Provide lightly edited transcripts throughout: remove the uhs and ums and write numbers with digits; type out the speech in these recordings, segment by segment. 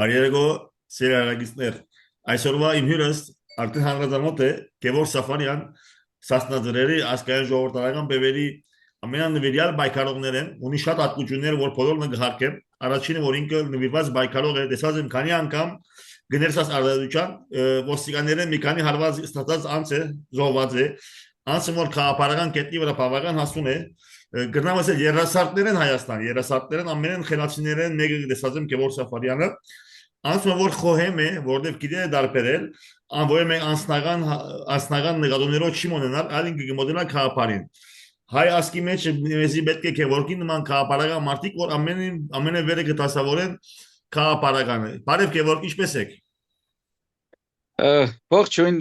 Բարերգո սիրարագիստներ այսօրվա իմ հյուրս արդեն հանրազանոթ է Գևորգ Սաֆարյան Սասնաձրերի ազգային ժողովրդական բևերի ամենանվիրյալ բայկարողներ են ունի շատ ատկություններ որ բոլորն գհարկեն առաջինը որ ինքը նվիրված բայկարող է տեսած եմ քանի անգամ գներսած արտադրության ոստիկանները մի քանի հարված ստացած անց է զոհված է անցը որ քաղաքական կետնի վրա բավական հասուն է գրնամասը երասարտներ են Հայաստան երասարտներն ամենեն խելացիներն մեկը տեսած եմ Գևորգ Սաֆարյանը Անցում որ խոհեմ է, որտեղ գիտե դարբերել, անվոյում է անձնական նկատումներով չի մոնենալ, այլ ինքը գմոդենալ քաղաքարին։ Հայ ասկի մեջ մեզի պետք է քեվորքի նման քաղաքարական մարդիկ, որ ամենը վերը կտասավորեն քաղաքարականը։ Բարև Գևորգ, ինչպես եք։ Ողջույն,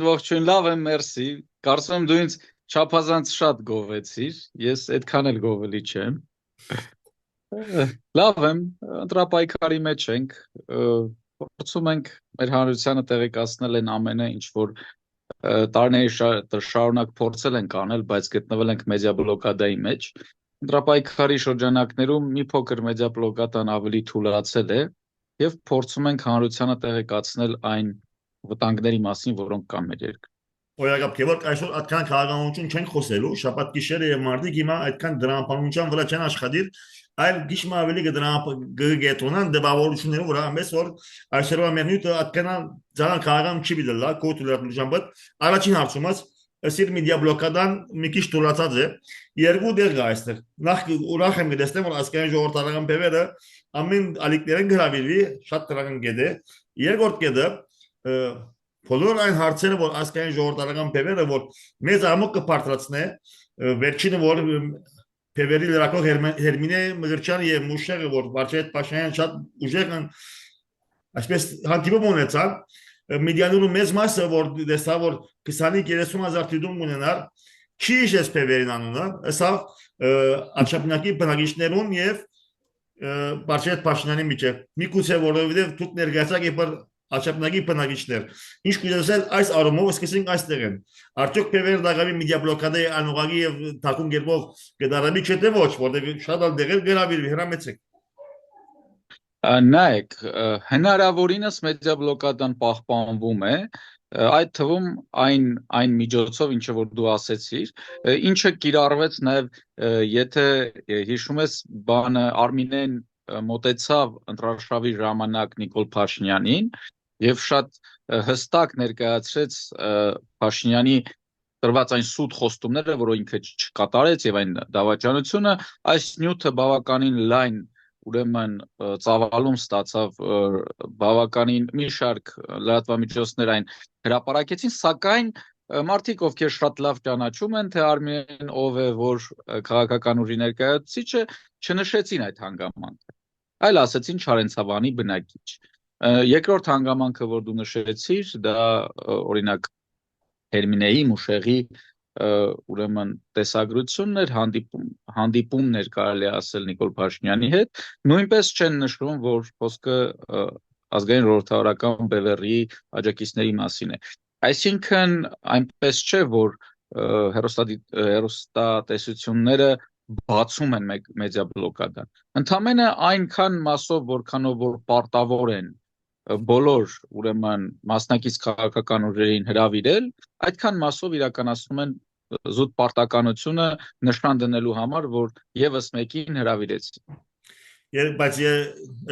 լավ եմ, մերսի։ Կարծում եմ դու ինձ չափազանց շատ գովեցիր, ես այդքան էլ գովելի չեմ։ Լավ եմ, ընտրապայքարի մեջ ենք, փորձում ենք մեր հանրությանը տեղեկացնել են ամենը, ինչ որ տարիների շարունակ փորձել ենք անել, բայց գտնվել ենք մեդիա բլոկադայի մեջ։ Ընտրապայքարի շրջանակներում մի փոքր մեդիա բլոկադան ավելի թուլացել է եւ փորձում ենք հանրությանը տեղեկացնել այն վտանգների մասին, որոնք կան մեր երկրում։ Օրինակ Գևորգ այսօր այդքան քաղաքականություն չենք խոսելու, շաբաթ գիշերը եւ մարտի հիմա այդքան դրամապանության վրա չեն աշխատիր, այլ գիշմա ավելի կգետոնան դեպավորությունները վրա ամես որ այսօրվա մեր նյութը այդքան ძალიან քաղաքական չի դիլա կոտրուլական բայց առաջին հարցումից Սիր մեդիա բլոկադան մի քիչ թուլացած է երկու դեր գա այստեղ նախ ուրախ եմ դեսնեմ որ ազգային ժողովրդական բևերը ամեն ալիքներն գրավիլի շատ դրական գեդե երկրորդ գեդը բոլոր այն հարցերը որ ազգային ժողովրդական բևերը որ մեծ ամոք կպարտրացնե վերջինը որ Փևերի լրակող Հերմինե Մգրչյանը եւ Մուշեղը որ Վարչետ Փաշինյանը շատ ուժեղ են այսպես հանդիպում ունեցան մեդիաներում մեծ մասը որ դեսա որ 20-30 հազար դիտում ունենար չի իշես Փևերին անունը ասա աչապնակի բնակիչներուն եւ Վարչետ Փաշինյանի միջեւ միգուցե որովհետեւ դուք ներկայացաք եւ Աչապնակի բնակիչներ ինչ կուզել այս առումով սկսենք այստեղ են արդյոք Փևերը դակավի մեդիա բլոկադայի անուղագի եւ թակուն գերբով կդարաբի չէ թե ոչ որտեղ շատ ալ դեղեր գրավիրվի հրամեցեք նայեք հնարավորինս մեդիա բլոկադան պահպանվում է այդ թվում այն միջոցով ինչը որ դու ասեցիր ինչը կիրառվեց նաեւ եթե հիշում ես բանը Արմինեն մոտեցավ ընտրարշավի ժամանակ Նիկոլ Փաշինյանին եւ շատ հստակ ներկայացրեց Փաշինյանի տրված այն սուտ խոստումները, որ ինքը չկատարեց եւ այն դավաճանությունը, այս նյութը բավականին լայն ուրեմն ծավալում ստացավ բավականին մի շարք լրատվամիջոցներ այն հրապարակեցին, սակայն մարդիկ ովքեր շատ լավ ճանաչում են թե Արմենիան ով է որ քաղաքական ուժի ներկայացուցիչը չնշեցին այդ հանգամանքը այլ ասեցին Չարենցավանի բնակիչ երկրորդ հանգամանքը որ դու նշեցիր դա օրինակ Հերմինեի Մուշեղի ուրեմն տեսագրությունն էր հանդիպումներ կարելի ասել Նիկոլ Փաշինյանի հետ նույնպես չեն նշվում որ խոսքը ազգային ժողովրդական բևեռի աջակիցների մասին է այսինքն այնպես չէ որ հեռուստատեսությունները բացում են մեդիա բլոկադան ընդամենը այնքան մասով որքանով որ պարտավոր են բոլոր ուրեմն մասնակից քաղաքական ուժերին հրավիրել այդքան մասով իրականացնում են զուտ պարտականությունը նշան դնելու համար որ եւս մեկին հրավիրեցին բայց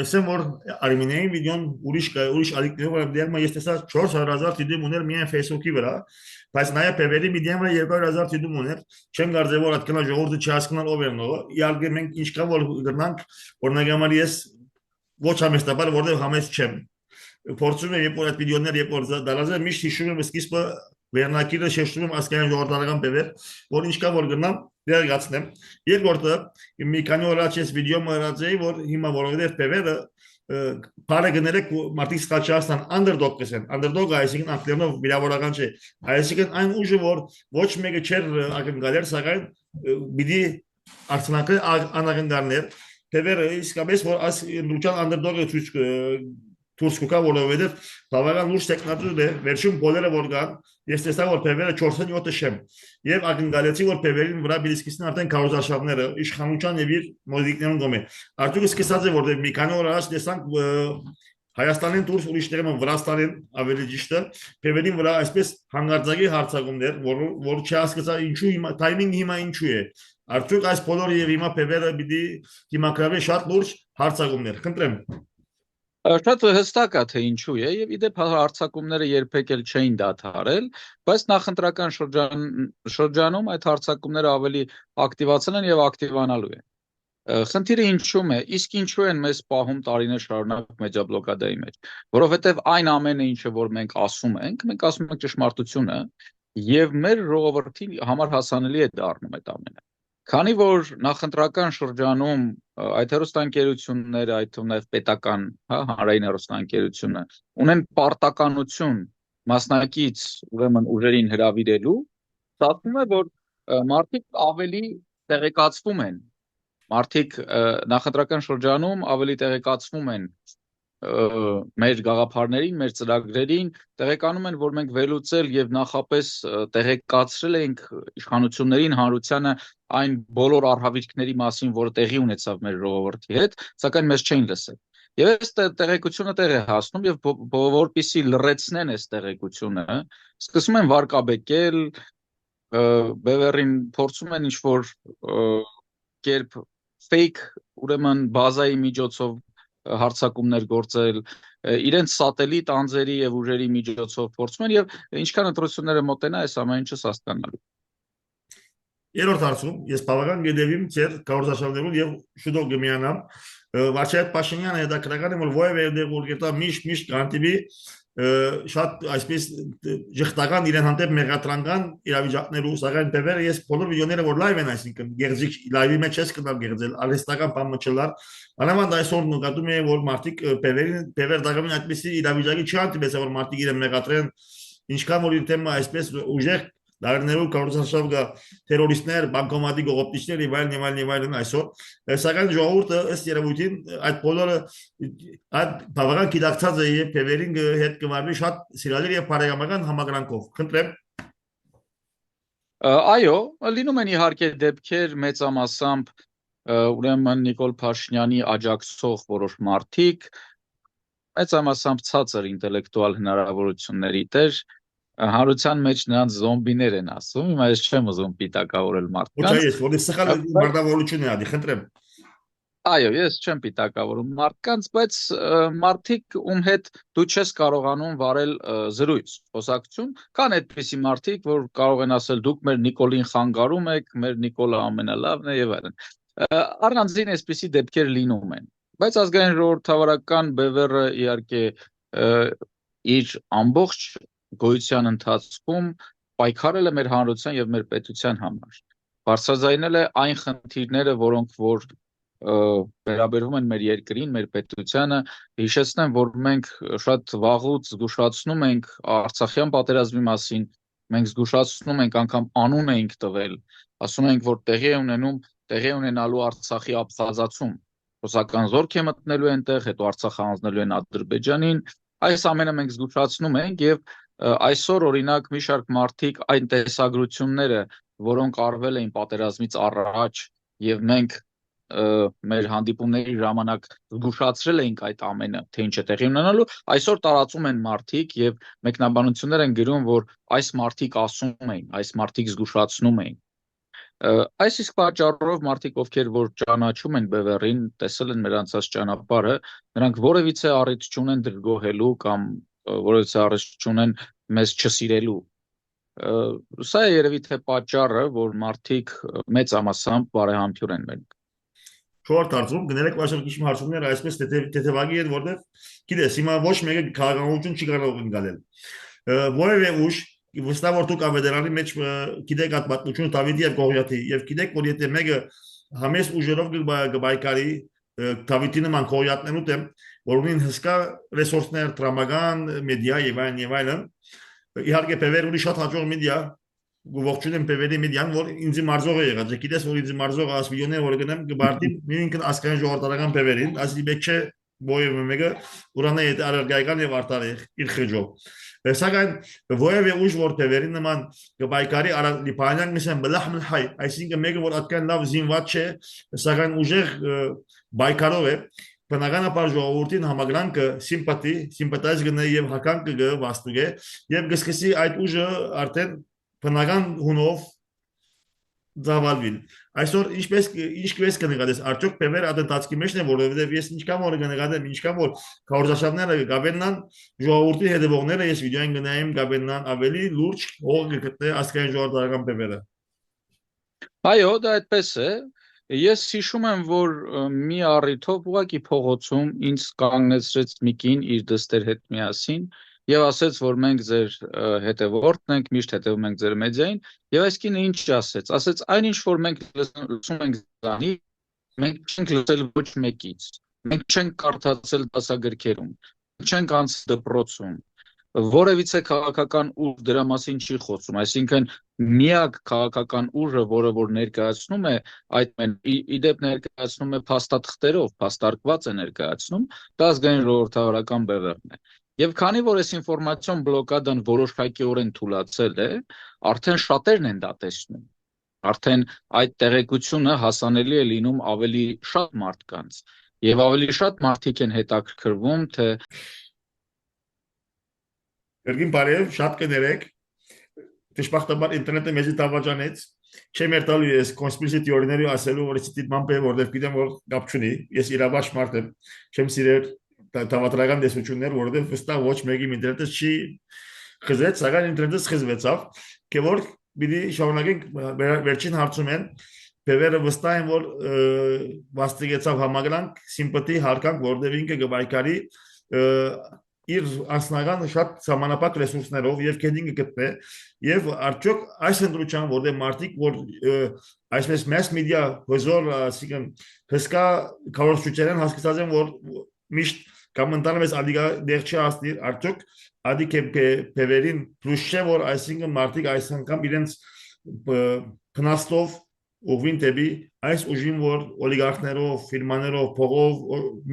ասեմ որ Արմենիայի վիդեոն ուրիշ ալիքներով որ դերմա ես տեսա 400,000 դիտում ուներ միայն Facebook-ի վրա բայց նաեւ Փևերի վիդեոն վրա 200,000 դիտում ուներ չեմ կարծել որ այդքան ժողովուրդը չհասկանալ ով էր նո իհարկե մենք ինչքան որ գրնանք օրինակ համար ես ոչ համեստաբար որտեղ համեստ չեմ փորձում եմ երբ որ այդ վիդեոներ երբ որ դալազը միշտ հիշում եմ սկիզբը վերնակիրը շեշտում եմ ազգային ժողովրդական բևեր որ ինչքան որ գնամ դերգացնեմ երկրորդը մի քանի օր առաջ ես վիդեո մրացեի որ հիմա որովհետև բևերը բարը գներեք մարտի ստաչաստան underdog կսեն underdog այսինքն անկլերնով վիրավորական չէ այսինքն այն ուժը որ ոչ մեկը չէր ակնկալեր սակայն բիդի արցանակը անագնդարներ բևերը իսկապես որ աս ընդրության underdog-ը ցույց դուրս կգա, որովհետև բավական լուրջ տեխնատուր է, վերջում բոլորը որ կան, ես տեսա որ փևերը 4-7 շեմ, եւ ակնկալեցի որ փևերին վրա բիլիսկիսն արդեն քարոզարշավները իշխանության եւ իր մոդիկներուն գոմե։ Արդյունքը սկսած է որտեղ մի քանի օր առաջ տեսանք Հայաստանին դուրս ուրիշներում Վրաստանին ավելի ճիշտ է փևերին վրա այսպես հանգարձակի հարցակումներ, որ չհասկացա ինչու հիմա թայմինգը հիմա ինչու է։ Արդյոք այս բոլորը եւ հիմա փևերը պիտի դիմակրավի շատ լուրջ հարցակումներ։ Խնդրեմ։ Շատ հստակ է թե ինչու է եւ իդեպ հարցակումները երբեք էլ չէին դադարել, բայց նախընտրական շրջանում այդ հարցակումները ավելի ակտիվացել են եւ ակտիվանալու են։ Խնդիրը ինչու՞մ է, իսկ ինչու են մեզ պահում տարիներ շարունակ մեդիաբլոկադայի մեջ, որովհետև այն ամենը, ինչը որ մենք ասում ենք ճշմարտությունը եւ մեր ժողովրդին համար հասանելի է դառնում այդ ամենը։ Քանի որ նախընտրական շրջանում այդ հեռուստաընկերությունները, այդ թվում նաև պետական, հանրային հեռուստաընկերությունը, ունեն պարտականություն մասնակից ուրեմն ուժերին հրավիրելու, ստացվում է, որ մարդիկ ավելի տեղեկացվում են Մարդիկ նախընտրական շրջանում ավելի տեղեկացվում են մեր գաղափարներին, մեր ծրագրերին, տեղեկանում են, որ մենք վերլուծել եւ նախապես տեղեկացրել ենք իշխանություններին, հանրությանը այն բոլոր առհավիրքների մասին, որը տեղի ունեցավ մեր ժողովրդի հետ, սակայն մեզ չէին լսել։ Եվ այս տեղեկությունը տեղ է հասնում եւ որպեսզի լրացնեն այս տեղեկությունը, սկսում են վարկաբեկել, բևեռին փորձում են ինչ-որ կերպ fake ուրեմն բազայի միջոցով հարցակումներ գործել, իրենց սատելիտ անձերի եւ ուժերի միջոցով փորձում են եւ ինչքան ընտրությունները մոտենա, այս ամեն ինչը հասկանալու։ Երրորդ հարցում ես բավական գետևիմ ձեր կառուցաշարներուն եւ շուտով կմիանամ Վարչապետ Փաշինյանը հետաքրքրական է որ ովև դեր որ գտա միշտ կանտիվի շատ այսպես ժխտական իրեն հանդեպ մեղադրանքան իրավիճակներու սակայն բևերը ես բոլոր վիդեոները որ լայվ են այսինքն գերձիկ լայվի մեջ ես կդալ գերձել արհեստական բան մչլար անավանդ այսօր նկատում եմ որ մարդիկ բևեր դակամին այդպեսի իրավիճակի չի հանդիպեցա որ մարդիկ իրեն մեղադրեն ինչքան որ իր թեմա այսպես ուժեղ Դարներով կառուցաշավ կա տերորիստներ, բանկոմատի գողոպտիչներ եւ այլն այսօր սակայն ժողովուրդը ըստ երևույթին այդ բոլորը այդ բավական գիտակցած է եւ փևերին հետ կմարվի շատ սիրալիր եւ բարեկամական համակրանքով խնդրեմ Այո, լինում են իհարկե դեպքեր մեծամասամբ ուրեմն Նիկոլ Փաշինյանի աջակցող որոշ մարդիկ մեծամասամբ ցածր ինտելեկտուալ հնարավորությունների տեր Հանրության մեջ նրանց զոմբիներ են ասում, հիմա ես չեմ ուզում պիտակավորել մարդկանց։ Ոչ, ես որ սխալ մարդավորություն է ադի, խնդրեմ։ Այո, ես չեմ պիտակավորում մարդկանց, բայց մարդիկ ում հետ դու չես կարողանում վարել զրույց, խոսակցություն, կան այդպիսի մարդիկ, որ կարող են ասել դուք մեր Նիկոլին խանգարում եք, մեր Նիկոլը ամենալավն է եւ այլն։ Առանձին այսպիսի դեպքեր լինում են, բայց ազգային ժողովրդավարական բևեռը իհարկե իր ամբողջ գոյության ընթացքում պայքարել է մեր հանրության եւ մեր պետության համար։ Բարձրաձայնել է այն խնդիրները, որոնք որ վերաբերվում են մեր երկրին, մեր պետությանը, հիշեցնեմ, որ մենք շատ վաղուց զգուշացնում ենք Արցախյան պատերազմի մասին, մենք զգուշացնում ենք անգամ անուն ենք տվել, ասում ենք, որ տեղի ունենալու Արցախի աբխազացում, ռուսական զորք է մտնելու այնտեղ, հետո Արցախը հանձնելու են Ադրբեջանին, այս ամենը մենք զգուշացնում ենք եւ Այսօր օրինակ մի շարք մարդիկ այն տեսագրությունները, որոնք արվել էին պատերազմից առաջ եւ մենք մեր հանդիպումների ժամանակ զգուշացրել էինք այդ ամենը, թե ինչ է տեղի ունենալու, այսօր տարածում են մարդիկ եւ մեկնաբանություններ են գրում, որ այս մարդիկ ասում էին, այս մարդիկ զգուշացնում էին։ Այս իսկ պատճառով մարդիկ, ովքեր որ ճանաչում են բևեռին, տեսել են մեր անցած ճանապարհը, նրանք որևիցե առիթ չունեն դրգոհելու կամ որովհետեւ առիթ չունեն մեզ չսիրելու։ Սա է երևի թե պատճառը, որ մարդիկ մեծամասամբ բարեհամբույր են մենք։ Շորտ հարցում գներեք վաշել քիչ հարցումները այսպես թեթևագի են, որտեղ գիտես, հիմա ոչ մեկը քաղաքականություն չի կարող ընկալել։ Որևէ ուժ վստահ որ դուք ավետարանի մեջ գիտեք այդ պատմությունը Դավիթի եւ Գողիաթի եւ գիտեք որ եթե մեկը համես ուժերով կբայկարի Դավիթի նման Գողիաթներու դեմ որ ունին հսկա ռեսուրսներ, տրամական, մեդիա եւ այլն իհարկե բևեր ունի շատ հաջող մեդիա ողջունեմ բևերի մեդիան որ ինձ մարզող է եղած գիտես որ ինձ մարզող աս միլիոներ որ գնամ կբարտի նույնքն ասկային ժողովրդական բևերին ասի մեկ չէ Բոյը մեկը ուրանը եթե ալերգիական եւ արտարի իր խջով Սակայն ովևէ ուժ որ թևերի նման կբայկարի լիբանան միսեն բլահմ հայ այսինքն մեկը որ այդքան լավ զինված չէ սակայն ուժեղ բայկարով է բնականաբար ժողովրդին համագրանքը սիմպաթայզ գնա եւ հականքը գը վաստուգե եւ գսկսի այդ ուժը արդեն բնական հունով Զավալվին այսօր ինչպես կնկատես արդյոք բևեր ադենտացքի մեջն է որովհետև ես ինչքան որ կնկատեմ ինչքան որ քարոզաշավները գաբեննան ժողովրդի հետևողները ես վիդեոին գնայեմ գաբեննան ավելի լուրջ հող կգտնե ասկային ժողովրդական բևերը Այո, դա այդպես է։ Ես հիշում եմ, որ մի առիթով ուղղակի փողոցում ինձ կանգնեցրեց մի կին իր դստեր հետ միասին եւ ասեց, որ մենք ձեր հետևորդն ենք, միշտ հետևում ենք ձեր մեդիային, եւ այս կինը ինչ ասեց։ Ասեց, այնինչ որ մենք լսում ենք զանի, մենք չենք լսել ոչ մեկից։ Մենք չենք կարդացել դասագրքերում, չենք անցել դպրոցում։ Որևիցե քաղաքական ուժ դրա մասին չի խոսում, այսինքն միակ քաղաքական ուժը, որը որ ներկայացնում է այդ իդեպ ներկայացնում է փաստաթղթերով, փաստարկված է ներկայացնում, դա ազգային ժողովրդավարական բևեռն է։ Եվ քանի որ այս ինֆորմացիոն բլոկադան որոշակիորեն թուլացել է, արդեն շատերն են դա տեսնում։ Արդեն այդ տեղեկությունը հասանելի է լինում ավելի շատ մարդկանց, եւ ավելի շատ մարդիկ են հետաքրքրվում, թե Երգին բարև շատ կներեք Դժբախտաբար ինտերնետը մեզի դավաճանեց չեմ երթալու ես կոնսպիրացիա թեորիաների ասելու որ ցիտիտ մանպե որտեղ գիտեմ որ կապ չունի ես իրավաշ մարդ եմ չեմ սիրել դավատրական դեսություններ որովհետև վստահ ոչ մեկի ինտերնետը չի խզեց սակայն ինտերնետը խզվեցավ թե որ պիտի շարունակենք վերջին հարցում են բևերը վստահ են որ վաստիգեցավ համագրանք սիմպաթի հարկանք որտեղ ինքը գվայկարի իր անձնական շատ սահմանափակ ռեսուրսներով եւ քեդինգը գտնե եւ արդյոք այս ընդրության որտեղ մարդիկ որ այսպես mass media հզոր ասիկան հսկա կառուցություններն հասկացած են որ միշտ կամ ընդանրապես ադիգա դեր չի ասնի արդյոք ադիք է բևերին պլյուս չէ որ այսինքն մարդիկ այս անգամ իրենց փնաստով ուղին դեպի այս ուժին որ օլիգարխներով, ֆիրմաներով, փողով,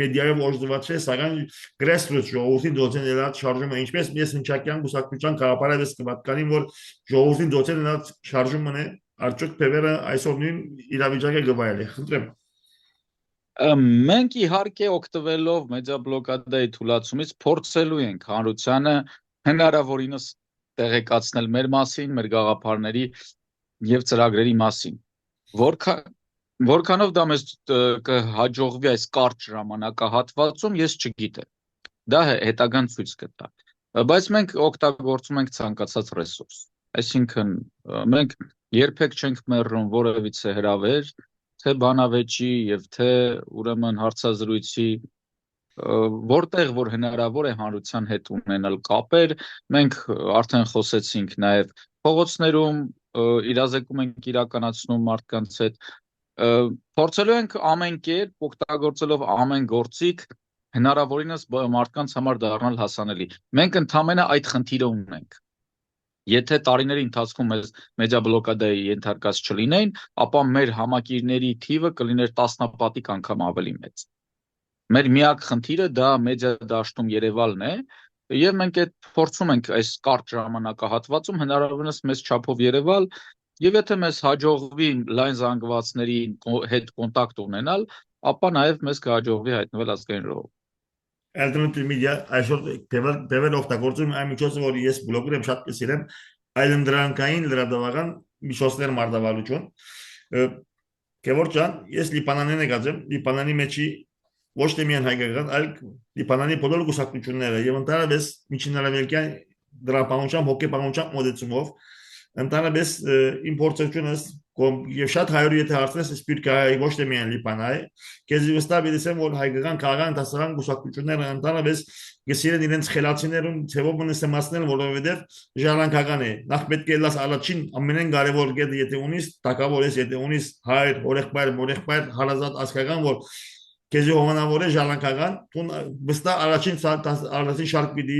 մեդիայով օժտված է, սակայն գրեսրուց ժողովրդին դոցեն դրանց շարժումը ինչպես ես հնչակյան գուսակցության կարապարավես կվատկանին որ ժողովրդին դոցեն դրանց շարժումն է արդյոք բևերը այսօր նույն իրավիճակը գվայել է խնդրեմ Մենք իհարկե օգտվելով մեդիա բլոկադայի թուլացումից փորձելու ենք հանրությանը հնարավորինս տեղեկացնել մեր մասին, մեր գաղափարների եւ ծրագրերի մասին Որքանով դա մեզ կհաջողվի այս կարճ ժամանակահատվածում, ես չգիտեմ։ Դա հետագան ցույց կտա։ Բայց մենք օգտագործում ենք ցանկացած ռեսուրս։ Այսինքն մենք երբեք չենք մեռնում որևիցե հրավեր, թե բանավեճի եւ թե ուրեմն հարցազրույցի որտեղ որ հնարավոր է հանրության հետ ունենալ կապեր, մենք արդեն խոսեցինք նաեւ փողոցներում իրազեկում ենք իրականացնում մարդկանց հետ փորձելու ենք ամեն կերպ օգտագործելով ամեն գործիք հնարավորինս մարդկանց համար դառնալ հասանելի մենք ընդհանրապես այդ խնդիրը ունենք եթե տարիների ընթացքում մեզ մեդիա բլոկադայի ենթարկած չլինեին ապա մեր համակիրների թիվը կլիներ տասնապատիկ անգամ ավելի մեծ մեր միակ խնդիրը դա մեդիա դաշտում Երևանն է Եվ մենք այդ փորձում ենք այս կարճ ժամանակահատվածում հնարավորինս մեծ չափով Երևալ եւ եթե մեզ հաջողվի լայն զանգվածների հետ կոնտակտ ունենալ, ապա նաեւ մեզ կհաջողվի հայտնվել ազգային ժողով։ Alternative media այսօր բևեր օգտագործում այն միջոցը որ ես բլոգեր եմ շատ կսիրեմ այլընտրանքային լրատվական միջոցներ մարդավարություն Գևորգ ջան ես Լիբանանին եկածեմ Լիբանանի մեջի ոչ թե միայն հայկական, այլ Լիբանանի բոլոր գուսակցությունները եւ ընդհանրապես միջինարավելքյան դրապանության հոգեբանության մոդեցումով ընդհանրապես իմպորտացիոնս եւ շատ հայրու եթե հարցնես սպիրկայի ոչ թե միայն Լիբանայի քեզի վստահ դեսեմ որ հայկական քաղաքական դասական գուսակցությունները ընդհանրապես գսիրեն իրենց խելացիներուն ցեվով մնացնել որովհետեւ ժառանգական է նախ պետք է լաս առաջին ամենեն կարևոր գետը եթե ունիս տակավոր ես եթե ունիս հայր օրեղբայր հարազատ ասկական որ Քեզի հոմանավոր է ժառանգական, տուն վստահ առաջին շարք պիտի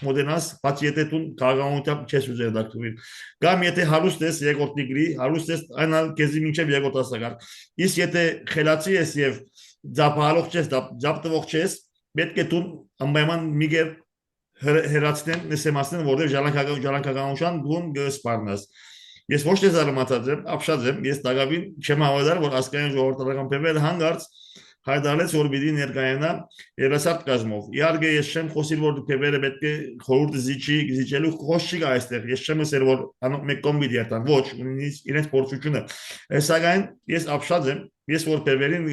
մոդենաս, բացի եթե տուն քաղաքականությամբ չես ուզեր դակտուվին։ Կամ եթե հարուստ ես երկրորդ դիգրի, հարուստ ես այնալ քեզի մինչև երկրորդ աստղար։ Իսկ եթե խելացի ես եւ ձապահալող չես, ձապտվող չես, պետք է դու անպայման միգե հերացնեն նսեմացնեն որտեղ ժառանգականության դուն գսպարնաս ես ոչ թե զարմացած եմ ապշած եմ ես դակավին չեմ հավատալ որ ասկային ժողովրդական փեվել հանգարց հայտարարեց որ պիտի ներկայանա երասարդ կազմով իհարկե ես չեմ խոսիլ որ փեվերը պետք է խորհուրդ զիջելու խոս չի գա այստեղ ես չեմ ասել որ մեկ կողմ պիտի երթան ոչ իրենց փորձությունը սակայն ես ապշած եմ ես որ փեվերին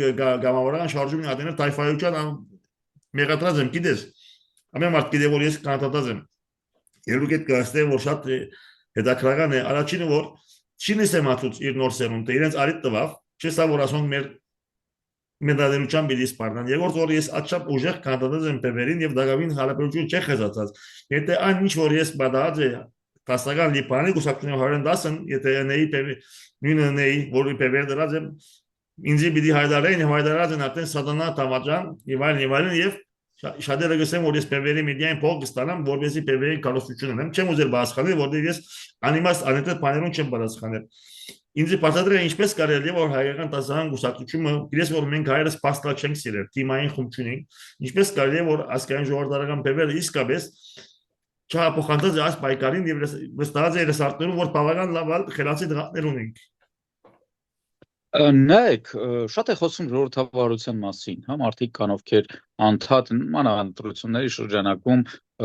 գամավորական շարժումն ադենել տայֆայության մեղադրած եմ գիտես ամեն մարդ գիտե որ ես կանտատած եմ երկու կետ կհաստեղ որ շատ հետաքրական է առաջինը որ չի նսեմացուց իր նոր սերունդը իրենց արիտ տվավ չեսա որ ասոնք մեր մեդալենության բիդի սպարնան երկրորդ որ ես աչափ ուժեղ կանտատած եմ պեվերին եւ դակավին հարաբերություն չէ խզացած եթե այն ինչ որ ես բադած է տասական լիպանի կուսակցությունը 110-ն եթե նեի նույնը նեի որի պեվեր դրած եմ ինձի բիդի հայդարեն հայդարած են արդեն սատանա տավաճան եւ այլն եւ շատերը գսեն որ ես PV-ի մեդիային փող կստանամ որովհետեւ PV-ի կարողություն ունեմ չեմ ուզել բացխանել որովհետեւ ես անիմաստ անհետեթ բաներուն չեմ բացխանել ինձ պատասխանը ինչպես կարելի է որ հայկական տասական գուսակցությունը իրես որ մենք հայերս փաստալ չենք սիրել թիմային խումբ չունենք ինչպես կարելի է որ ասկային ժողովրդական PV-ը իսկապես չափոխանցած այս պայքարին եւ վստահած է երեսարտներում որ բավական լավ խելացի դրախտներ ունենք Նայեք, շատ է խոսում ժողովրդավարության մասին, հա, մարդիկ կան ովքեր անդադ մանավանդությունների շրջանակում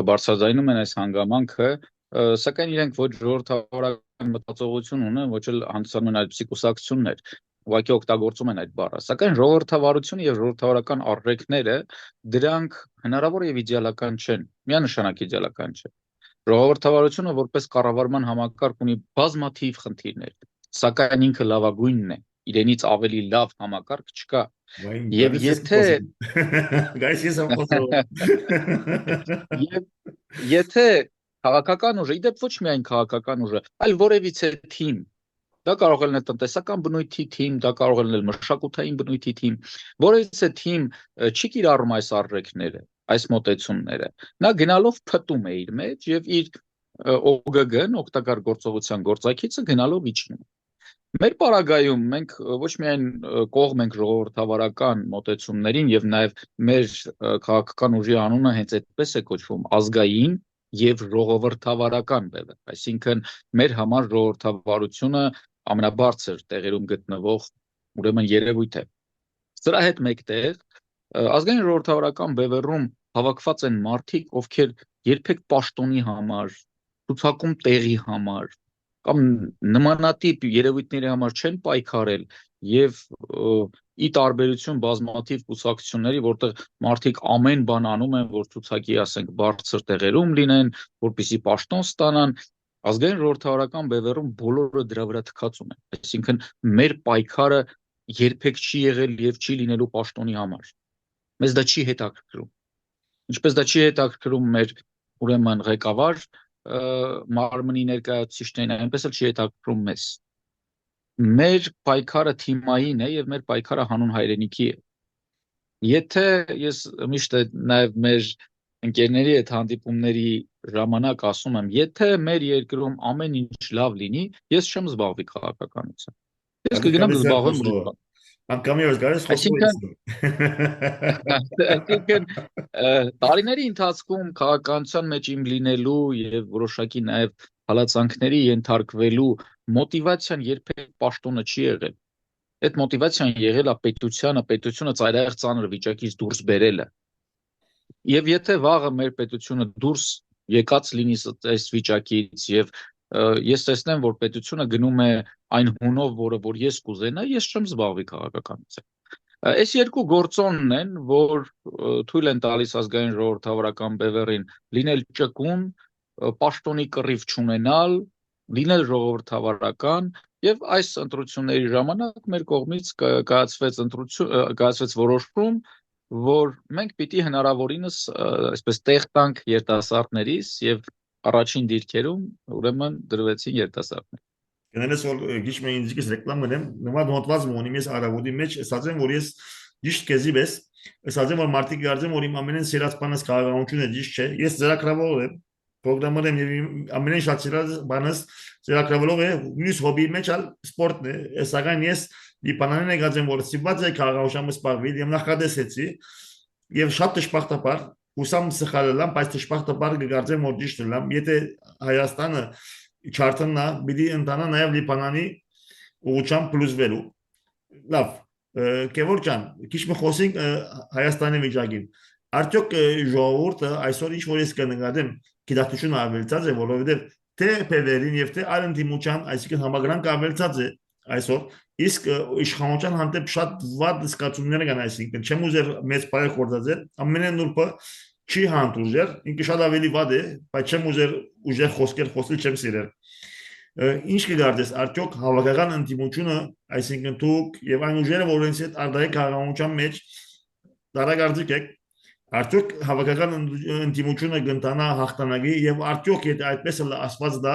բարձրաձայնում են այս հանգամանքը, սակայն իրենք ոչ ժողովրդավարական մտածողություն ունեն, ոչ էլ հանդիսանում են այդպիսի կուսակցություններ, ուղղակի օգտագործում են այդ բառը, սակայն ժողովրդավարությունը եւ ժողովրդավարական արժեքները դրանք հնարավոր եւ իդեալական չեն, միանշանակ իդեալական չեն։ Ժողովրդավարությունը որպես կառավարման համակարգ ունի բազմաթիվ խնդիրներ, սակայն ինքը լավագույնն է իրենից ավելի լավ համակարգ չկա եւ եթե գայս ես եմ խոսում եթե քաղաքական ուժը իդեպ ոչ միայն քաղաքական ուժը այլ որևիցե թիմ դա կարող է լինել տնտեսական բնույթի թիմ դա կարող է լինել մշակութային բնույթի թիմ որևիցե թիմ չի կիրառում այս արժեքները այս մոտեցումները նա գնալով փտում է իր մեջ եւ իր OGG-ն օգտակար գործողության գործակիցը գնալով իջնում Մեր պարագայում մենք ոչ միայն կողմ ենք ժողովրդավարական մոտեցումներին եւ նաեւ մեր քաղաքական ուժի անունը հենց այդպես է կոչվում ազգային եւ ժողովրդավարական բևեռ այսինքն մեր համար ժողովրդավարությունը ամենաբարձր տեղերում գտնվող ուրեմն երևույթ է սրա հետ մեկտեղ ազգային ժողովրդավարական բևեռում հավաքված են մարդիկ ովքեր երբեք պաշտոնի համար ցուցակում տեղի համար կամ նմանատիպ երևույթների համար չեն պայքարել եւ ի տարբերություն բազմաթիվ կուսակցությունների որտեղ մարդիկ ամեն բան անում են որ ցուցակի ասենք բարձր տեղերում լինեն որպեսզի պաշտոն ստանան ազգային ժողովրդավարական բևեռում բոլորը դրա վրա թքածում են այսինքն մեր պայքարը երբեք չի եղել եւ չի լինելու պաշտոնի համար մեզ դա չի հետաքրքրում ինչպես դա չի հետաքրքրում մեր ուրեմն ղեկավար մարմնի ներկայացուցիչներին այնպես էլ չի հետաքրքրում մեզ մեր պայքարը թիմային է եւ մեր պայքարը հանուն հայրենիքի է եթե ես միշտ նաեւ մեր ընկերների հետ հանդիպումների ժամանակ ասում եմ եթե մեր երկրում ամեն ինչ լավ լինի ես չեմ զբաղվի քաղաքականությամբ ես կգնամ զբաղվեմ Անկամիով գարես Այսինքն տարիների ընթացքում քաղաքականության մեջ իմ լինելու եւ որոշակի նաեւ հալածանքների ենթարկվելու մոտիվացիան երբեք պաշտոնը չի եղել։ Այդ մոտիվացիան եղել է պետությունը ծայրահեղ ծանր վիճակից դուրս բերելը։ Եվ եթե վաղը մեր պետությունը դուրս եկած լինի այս վիճակից եւ ես տեսնեմ որ պետությունը գնում է այն հունով որ ես կուզենա ես չեմ զբաղվի քաղաքականությամբ այս երկու գործոնն են որ թույլ են տալիս ազգային ժողովրդավարական բևեռին լինել ճկուն պաշտոնի կռիվ չունենալ լինել ժողովրդավարական եւ այս ընտրությունների ժամանակ մեր կողմից կայացվեց որոշում որ մենք պիտի հնարավորինս այսպես տեղ տանք երիտասարդներից եւ առաջին դիրքերում ուրեմն դրվեցին երիտասարդներ Կներես որ գիշ մեն ինձ ռեկլամ գնեմ նոմա մոտված մոնիմ ես արավոդի մեջ ասած եմ որ ես ճիշտ քեզի բես ասած եմ որ մարտիկ գարձեմ որ իմ ամենեն սիրած բանս քաղաքականությունը ճիշտ չէ ես ծրագրավորող եմ պրոգրամեր եմ եւ ամենեն շատ սիրած բանս ծրագրավորող է նույնիսկ հոբի մեջ ալ սպորտն է սակայն ես մի բանանեն եկած եմ որ սիված է քաղաքականությամբ սպառվել եւ նախադեсեցի եւ շատ դժբախտաբար հուսամ սխալելամ, բայց դժբախտաբար կգարձեմ որ ճիշտ եմ, եթե Հայաստանը չարտնա, պիտի ընտանա նաեւ Լիբանանի ուղղությամբ փլուզվելու։ Լավ, Գևորգ ջան, քիչ մի խոսենք Հայաստանի վիճակին։ Արդյոք ժողովուրդը այսօր ինչ որ ես կնկատեմ, գիտակցությունը ավելացած է, որովհետեւ թե փեվերին եւ թե այլ ընդդիմության, այսինքն համագրանք ավելացած է այսօր, իսկ իշխանության հանդեպ շատ վատ զգացումներ կան, այսինքն չեմ ուզեր մեծ բայ խորտածել, ամենեն նուրբը չի հանդուրժեր, ինքը շատ ավելի վատ է, բայց չեմ ուզեր ուժեղ խոսքեր խոսել չեմ սիրել։ Ինչ կգարտես արդյոք հավաքական ընդդիմությունը, այսինքն դուք եւ այն ուժերը, որոնց հետ արդարի քաղաքականության մեջ դարակարծիք եք, արդյոք հավաքական ընդդիմությունը կընտանա հաղթանակի եւ արդյոք եթե այդպես էլ ասված դա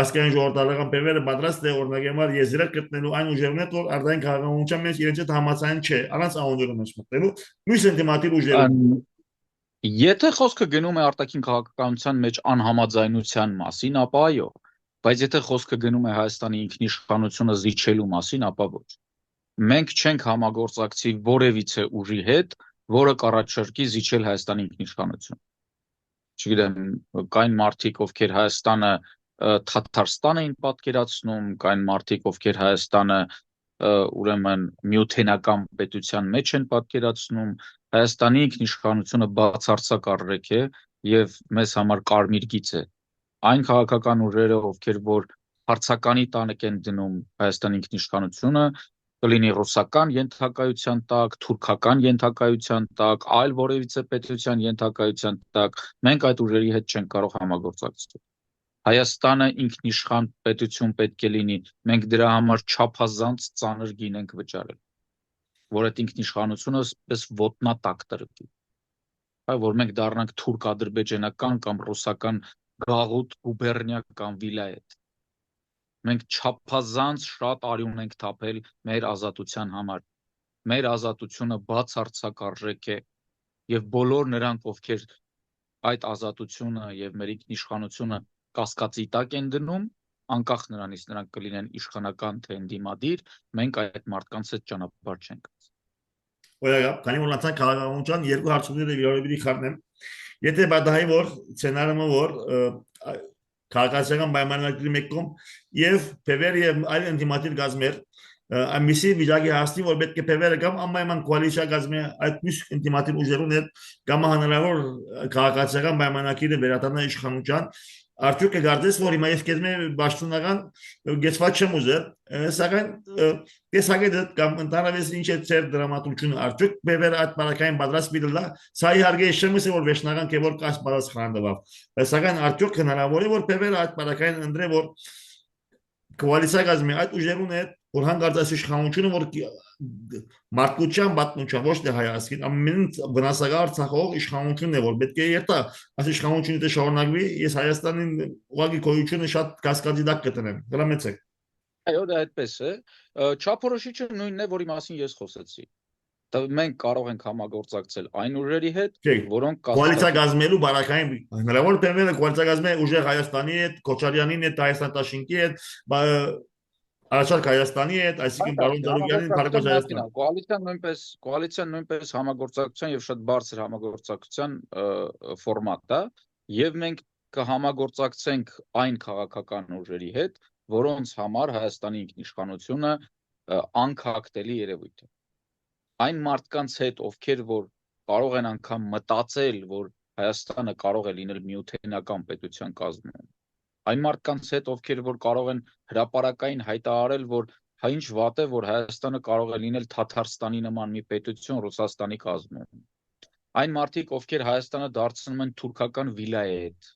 ասկային ժողովրդական բևերը պատրաստ է օրինակ եզրակ գտնելու այն ուժերն հետ որ արդարի քաղաքականության մեջ իրենց հետ համացան չէ, առանց անոնյուրը մեջ մտնելու մյուս ինտիմատիվ ուժերը։ Եթե խոսքը գնում է արտաքին քաղաքականության մեջ անհամաձայնության մասին, ապա այո, բայց եթե խոսքը գնում է Հայաստանի ինքնիշխանությունը զիջելու մասին, ապա ոչ։ Մենք չենք համագործակցի որևիցե ուժի հետ, որը կառաջարկի զիջել Հայաստանի ինքնիշխանությունը։ Չգիտեմ, կային մարդիկ, ովքեր Հայաստանը Թաթարստան էին պատկերացնում, կային մարդիկ, ովքեր Հայաստանը ուրեմն միութենական պետության մեջ են պատկերացնում, Հայաստանի ինքնիշխանությունը բացարձակ առրեք է եւ մեզ համար կարմիր գիծ է։ Այն քաղաքական ուժերը, ովքեր որ հարցականի տանիք են դնում Հայաստանի ինքնիշխանությունը, կլինի ռուսական ենթակայության տակ, թուրքական ենթակայության տակ, այլ որևիցե պետության ենթակայության տակ, մենք այդ ուժերի հետ չենք կարող համագործակցել։ Հայաստանը ինքնիշխան պետություն պետք է լինի, մենք դրա համար չափազանց ծանր գին ենք վճարել, որ այդ ինքնիշխանությունը պես ոտնատակ տրկի։ Որ մենք դառնանք թուրք-ադրբեջանական կամ ռուսական գաղութ գուբերնիա կամ վիլայետ։ Մենք չափազանց շատ արյուն ենք թափել մեր ազատության համար։ Մեր ազատությունը բացարձակ արժեք է եւ բոլոր նրանք, ովքեր այդ ազատությունը եւ մեր ինքնիշխանությունը կասկածի տակ են դնում, անկախ նրանից նրանք կլինեն իշխանական թե ընդդիմադիր, մենք այդ մարդկանց հետ ճանապարհ չենք գնացել։ Օրինակ, քանի որ լացան քաղաքականության երկու հարցումները իրար պիտի խառնեմ։ Եթե բադահի որ սցենարը որ քաղաքացիական պայմանագրի մեկում եւ փեվեր եւ այլ ինտիմատիվ գազմեր ամիսի վիճակի հասնի որ պետք է փեվերը կամ անպայման կոալիցիա գազմի այդ մյուս ինտիմատիվ ուժերուն հետ կամ հնարավոր քաղաքացիական պայմանագրի վերադառնա իշխանության արդյոք կգարտես որ հիմա ես կեզմե պաշտոնական գեցված չեմ ուզել սակայն տեսակետը կամ ընդհանրապես ինչ է ծեր դրամատուրգությունը արդյոք բևերը այդ բարակային պատրաստ միլա սա իհարկե չեմ ասի որ վերջնական կեվոր կաս պատասխան տվավ սակայն արդյոք հնարավոր է որ բևերը այդ բարակային ընդրե որ կոալիցիա գազմի այդ ուժերուն հետ որ հանգարցած իշխանությունը որ մարդկության պատմության ոչ թե հայացքին ամեն վնասակար Արցախող իշխանությունն է որ պետք է երթա այս իշխանությունը դե շարունակվի ես Հայաստանին ուղղակի գոյությունը շատ կասկածի տակ կտնեմ դրամեցեք այո դա այդպես է չափորոշիչը նույնն է որի մասին ես խոսեցի մենք կարող ենք համագործակցել այն ուժերի հետ որոնք կոալիցիա գազմելու բարակային հնարավոր բեմերը կոալիցիա գազմի ուժեղ Հայաստանի հետ Քոչարյանին հետ Հայաստան Տաշինքի հետ Արաշակ Հայաստանի հետ, այսինքն բարոն Դարուգյանին Փարքոց Հայաստան։ Կոալիցիան նույնպես համագործակցության եւ շատ բարձր համագործակցության ֆորմատ է, եւ մենք կհամագործակցենք այն քաղաքական ուժերի հետ, որոնց համար Հայաստանի ինքնիշխանությունը անքակտելի երևույթ է։ Այն մարդկանց հետ, ովքեր որ կարող են անգամ մտածել, որ Հայաստանը կարող է լինել միութենական պետության կազմում։ Այն մարդկանց հետ, ովքեր որ կարող են հրապարակային հայտարարել, որ հա ինչ վատ է, որ Հայաստանը կարող է լինել Թաթարստանի նման մի պետություն Ռուսաստանի կազմում։ Այն մարդիկ, ովքեր Հայաստանը դարձնում են թուրքական վիլայետ,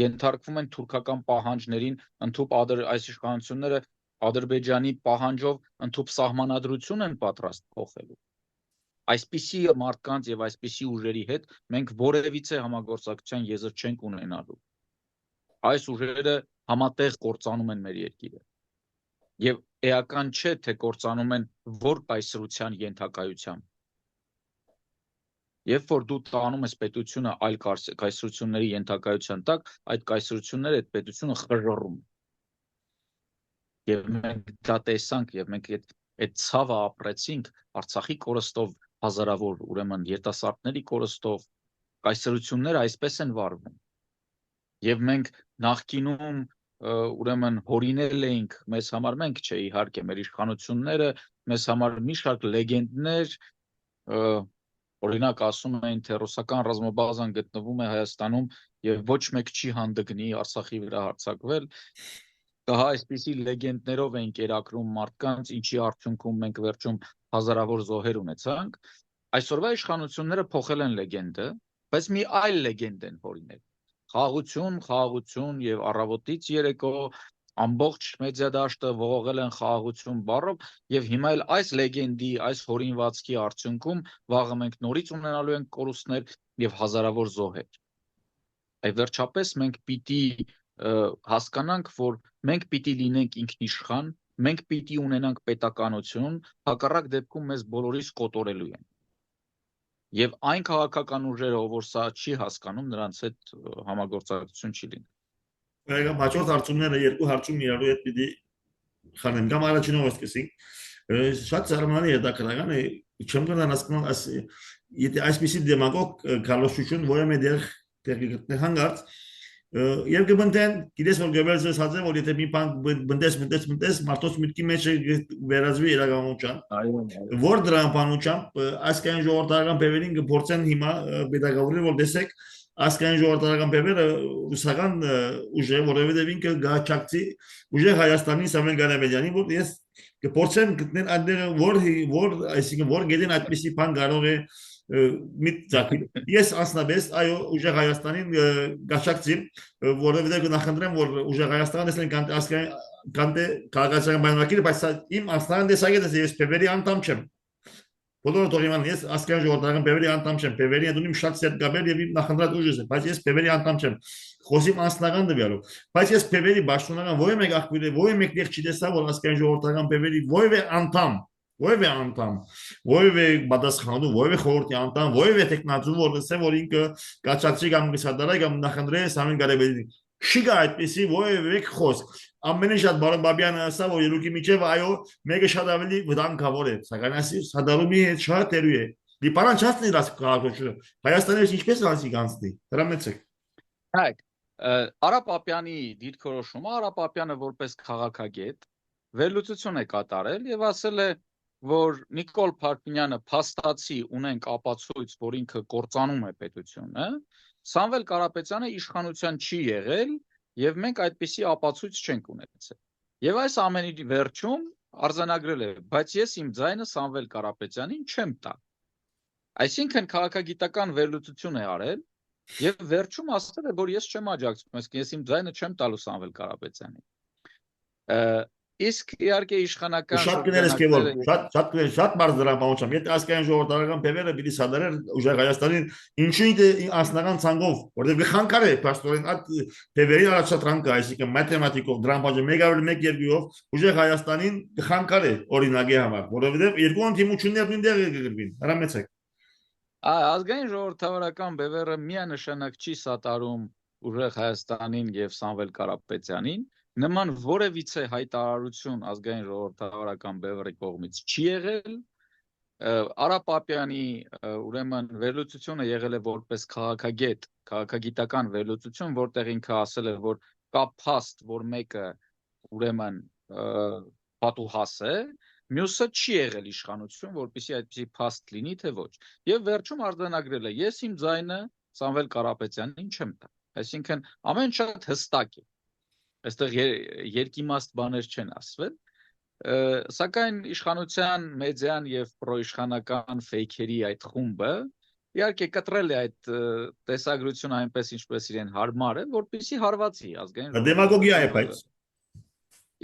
ենթարկվում են թուրքական պահանջներին, ընդհուպ այս իշխանությունները Ադրբեջանի պահանջով ընդհուպ սահմանադրություն են պատրաստ փոխելու։ Այսպիսի մարդկանց եւ այսպիսի ուժերի հետ մենք որևիցե համագործակցության եզր չենք ունենալու։ Այս ուժերը համատեղ կործանում են մեր երկիրը։ Եվ էական չէ, թե կործանում են որ կայսրության ենթակայությամբ։ Երբ որ դու տանում ես պետությունը այլ կայսրությունների ենթակայության տակ, այդ կայսրությունները այդ պետությունը խժռում։ Եվ մենք դա տեսանք եւ մենք այդ ցավը ապրեցինք Արցախի կորստով հազարավոր ուրեմն երիտասարդների կորստով կայսրությունները այսպես են վարվում։ Եվ մենք նախկինում ուրեմն հորինել էինք մեզ համար, մենք չէ, իհարկե մեր իշխանությունները մեզ համար մի շարք լեգենդներ, օրինակ ասում էին, թե ռուսական ռազմաբազան գտնվում է Հայաստանում եւ ոչ մեկ չի հանդգնի Արցախի վրա հարձակվել։ Հա, այսպիսի լեգենդներով էին կերակրում մարդկանց, ինչի արդյունքում մենք վերջում հազարավոր զոհեր ունեցանք։ Այսօրվա իշխանությունները փոխել են լեգենդը, բայց մի այլ լեգենդ են հորինել։ Խաղաղություն եւ առավոտից երեկո ամբողջ մեդիադաշտը ողողել են խաղաղություն բառով եւ հիմա էլ այս լեգենդի, այս հորինվածքի արդյունքում վաղը մենք նորից ունենալու ենք կորուստներ եւ հազարավոր զոհեր։ Այ վերջապես մենք պիտի հասկանանք, որ մենք պիտի լինենք ինքնիշխան, մենք պիտի ունենանք պետականություն, հակառակ դեպքում մեզ բոլորիս կոտորելու են։ Եվ այն քաղաքական ուժերը, որ սա չի հասկանում, նրանց հետ համագործակցություն չի լինի։ Ուրեմն հաջորդ հարցումները երկու հարցում իրարու հետ պիտի խանեմ կամ առաջինով սկսենք։ Շատ զարմանալի է դա քրական է, չեմ գնան հասկանում, եթե այսպեսի դեմագոգ քալոշություն ո՞րմե դեր գտնի հանգարց եւ գտնեն գիտես որ գովելս հազը որ եթե մի բան բնդես մարդոց միտքի մեջ վերածվի իրականության որ դրամապանությամբ ասկայն ժողովրդական բևերին գործեն հիմա pedagogy որ տեսեք ասկայն ժողովրդական բևերը ռուսական ուժը որովհետեւ ինքը գաչակցի ուժը Հայաստանի Սամվել Ղարաբեջյանի որ ես կփորձեմ գտնել այնտեղ որ այսինքն որ գետին այդպեսի բան կարող է միտակի ես ասնաբես այո ուժեղ Հայաստանին գաչակցի որովհետեւ նախընտրեմ որ ուժեղ Հայաստանը ասեն կանտե քաղաքացիական բանակիրը բայց իմ ասնան դեսագետը ես փեվերի անդամ չեմ բոլորը թողիման ես ասկան ժողովրդական փեվերի անդամ չեմ փեվերի դունիմ շատ սերտ գաբել եւ իմ նախընտրած ուժս է բայց ես փեվերի անդամ չեմ խոսիմ անձնական դվյալով բայց ես փեվերի պաշտոնական ո՞յ մեկ աղբյուր ո՞յ մեկ դեղ չի տեսա որ ասկան ժողովրդական փեվերի ո՞յ անդամ ո՞յ պատասխանատու ո՞յ խորհրդի անդամ ո՞յ տեխնացու որ լսե որ ինքը կաչակցի կամ գսադարայ կամ նախընտրե Սամվել Ղարաբեջյանի շիգա այդպեսի ո՞յ խոսք ամենը շատ բարոն Բաբյանը ասա որ ելուկի միջև այո մեկը շատ ավելի վտանգավոր է սակայն ասի սադարումի հետ շատ տերու է դիպարան չասնի դաս քաղաքությունը Հայաստանի ինչպես անցի կանցնի հրամեցեք Հայ Արա Պապյանի դիրքորոշումը Արա Պապյանը որպես քաղաքագետ վերլուծություն է կատարել եւ ասել է որ Նիկոլ Փարփինյանը փաստացի ունենք ապացույց որ ինքը կործանում է պետությունը Սամվել Կարապետյանը իշխանության չի եղել եւ մենք այդպիսի ապացույց չենք ունեցել եւ այս ամենի վերջում արձանագրել է բայց ես իմ ձայնը Սամվել Կարապետյանին չեմ տա այսինքն քաղաքագիտական վերլուծություն է արել եւ վերջում ասել է որ ես չեմ աջակցում ես իմ ձայնը չեմ տալու Սամվել Կարապետյանին իսկ իհարկե իշխանական շատ կներես կեվոր շատ բարձ դրամապանությամբ եթե ասկային ժողովրդական բևերը պիտի սադարել ուժեղ Հայաստանին ինչու անձնական ցանկով որտեղ գխանկար է պաստորեն այդ բևերի առաջադրանքը այսինքն մաթեմատիկով դրամապանջը 1+1 ուժեղ Հայաստանին գխանկար է օրինակի համար որովհետև երկու անդիմություններ նույնտեղ կգրվին հրամեցեք ազգային ժողովրդավարական բևերը միանշանակ չի սատարում ուժեղ Հայաստանին եւ Սամվել Կարապետյանին նման որևիցե հայտարարություն ազգային ժողովրդավարական բևերի կողմից չի եղել Արա Պապյանի ուրեմն վերլուծությունը եղել է որպես քաղաքագետ քաղաքագիտական վերլուծություն որտեղ ինքը ասել է որ կա փաստ որ մեկը ուրեմն պատուհաս է մյուսը չի եղել իշխանություն որպեսզի այդպիսի փաստ լինի թե ոչ եւ վերջում արձանագրել է ես իմ ձայնը Սամվել Կարապետյանին չեմ տա այսինքն ամեն շատ հստակ է այստեղ երկիմաստ բաներ չեն ասվել սակայն իշխանության մեդիան եւ պրոիշխանական ֆեյքերի այդ խումբը իհարկե կտրել է այդ տեսագրությունը այնպես ինչպես իրեն հարմար է որպեսզի հարվածի ազգային դեմագոգիա է բայց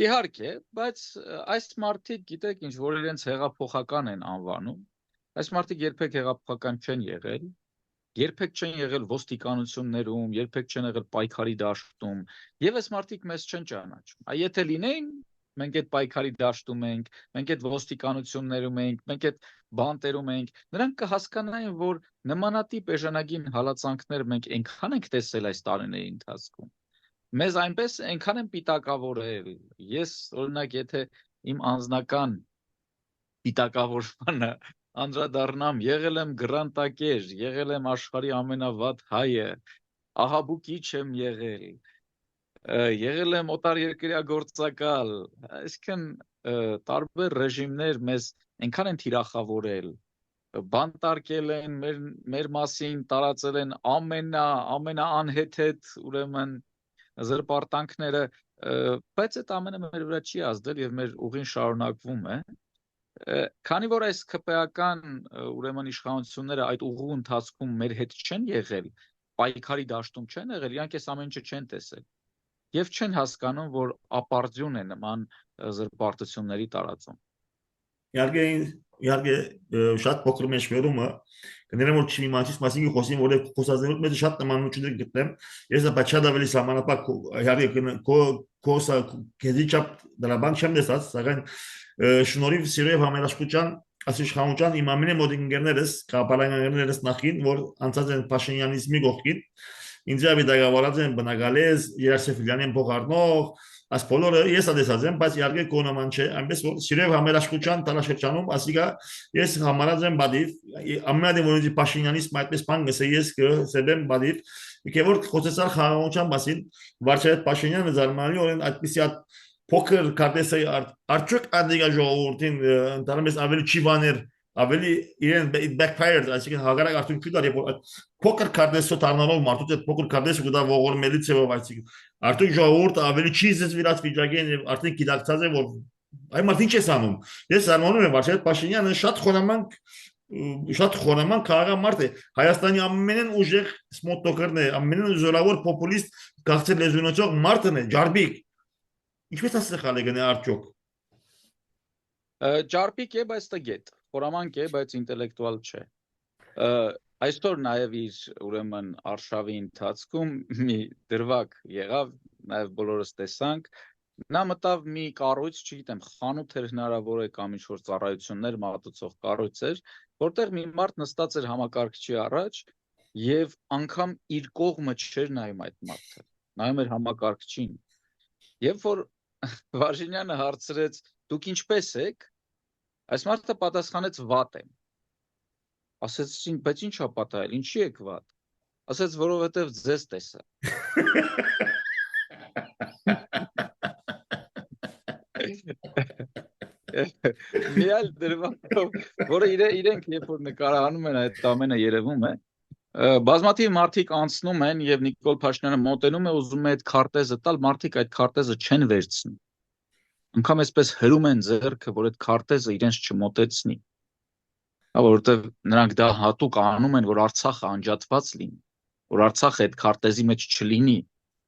իհարկե բայց այս մարդիկ գիտեք ինչ որ իրենց հեղափոխական են անվանում այս մարդիկ երբեք հեղափոխական չեն եղել երբեք չեն եղել ոստիկանություններում, երբեք չեն եղել պայքարի դաշտում, եւ այս մարդիկ մեզ չեն ճանաչում։ Այ եթե լինեին, մենք այդ պայքարի դաշտում ենք, մենք այդ ոստիկանություններում ենք, մենք այդ բանտերում ենք, նրանք կհասկանային, որ նմանատիպ էժանագին հալածանքներ մենք այնքան ենք տեսել այս տարիների ընթացքում։ Մեզ այնպես այնքան են պիտակավորել։ Ես օրինակ եթե իմ անձնական պիտակավորմանը անդրադառնամ, եղել եմ գրանտակեր, եղել եմ աշխարհի ամենավատ հայը, ահաբուկիչ եմ եղել, եղել եմ օտարերկրյա գործակալ, այսինքն տարբեր ռեժիմներ մեզ այնքան են թիրախավորել, բանտարկել են մեր մասին, տարածել են ամենաանհեթեթ ուրեմն զրպարտանքները, բայց այդ ամենը մեր վրա չի ազդել եւ մեր ուղին շարունակվում է։ Քանի որ այս քպեական ուրեմն իշխանությունները այդ ուղու ընթացքում մեր հետ չեն եղել, պայքարի դաշտում չեն եղել, իրանք այս ամեն ինչը չեն տեսել եւ չեն հասկանում, որ ապարդյուն է նման զրպարտությունների տարածում։ Իհարկե շատ փոքր մեջբերումը կներեմ որ չիմացից մասինքի խոսին որ խոսածներով մեծ շատ նմանություններ գտնեմ ես բայց շատ ավելի սահմանափակ իհարկե կոսա քեզի չափ դրաբան չեմ տեսած սակայն շնորհիվ սիրով համերաշխության ասիշխանության իմ ամենը մոտ ինգերներս կապալաններս նախին որ անցած են Փաշինյանիզմի գողքին ինձ ավիդագավորած են բնակալես Երասեֆիլյանեն փոխարնող Այս բոլորը ես ադեսած եմ, բայց իհարկե կոնոման չէ, այնպես որ սիրև համերաշխության տարաշրջանում, ասիկա ես համարած եմ բադիվ, ամենադեմ որոնցի Փաշինյանից այդպես բան գսե ես կսեբեմ բադիվ, եկե որ խոսեցար խաղաղության մասին, վարչապետ Փաշինյանը զարմանալիորեն այդպիսի փոքր կարտեսը արդյոք ադիգա ժողովրդին ընդհանրապես ավելի չի բաներ ավելի իրեն backfired, այսինքն հագարակ արդյունքի դար եւ փոքր կարտեսը դառնալով մարդուց այդ փոքր կարտեսը կդա ողորմելի ցեվով այսինքն արդյոք ժողովուրդը ավելի չի զսվիրած վիճակի եւ արդեն գիտակցած է որ այ մարդ ինչ է սանում ես զարմանում եմ վարչապետ Փաշինյանը շատ խոնաման քաղաքամարդ է Հայաստանի ամենեն ուժեղ սմոթոկերն է ամենեն զորավոր պոպուլիստ գաղթել լեզունոցող մարդն է ջարբիկ ինչպես ասել է գնա արդյոք ջարբիկ է բայց տգետ խորամանկ է բայց ինտելեկտուալ չէ Այսօր նաև իր ուրեմն արշավի ընթացքում մի դրվագ եղավ, նաև բոլորս տեսանք, նա մտավ մի կառույց, չգիտեմ, խանութ էր հնարավոր է կամ ինչ-որ ծառայություններ մատուցող կառույց էր, որտեղ մի մարդ նստած էր համակարգչի առաջ եւ անգամ իր կողմը չէր նայում այդ մարդը, նայում էր համակարգչին։ Երբ որ Վարժինյանը հարցրեց, դուք ինչպես եք, այս մարդը պատասխանեց վատ եմ։ Ասեցին, բայց ի՞նչ ա պատահել, ինչի եք վատ։ Ասեց, որովհետև ձեզ տեսա։ Մի այլ դրվագով, որը իրենք երբ որ նկարահանում են այդ ամենը երևում է, բազմաթիվ մարդիկ անցնում են եւ Նիկոլ Փաշինյանը մոտենում է ուզում է այդ քարտեզը տալ, մարդիկ այդ քարտեզը չեն վերցնում։ Անկամ այսպես հրում են ձեռքը, որ այդ քարտեզը իրենց չմոտեցնի։ Որովհետև նրանք դա հատուկ անում են, որ Արցախը անջատված լինի, որ Արցախը այդ քարտեզի մեջ չլինի,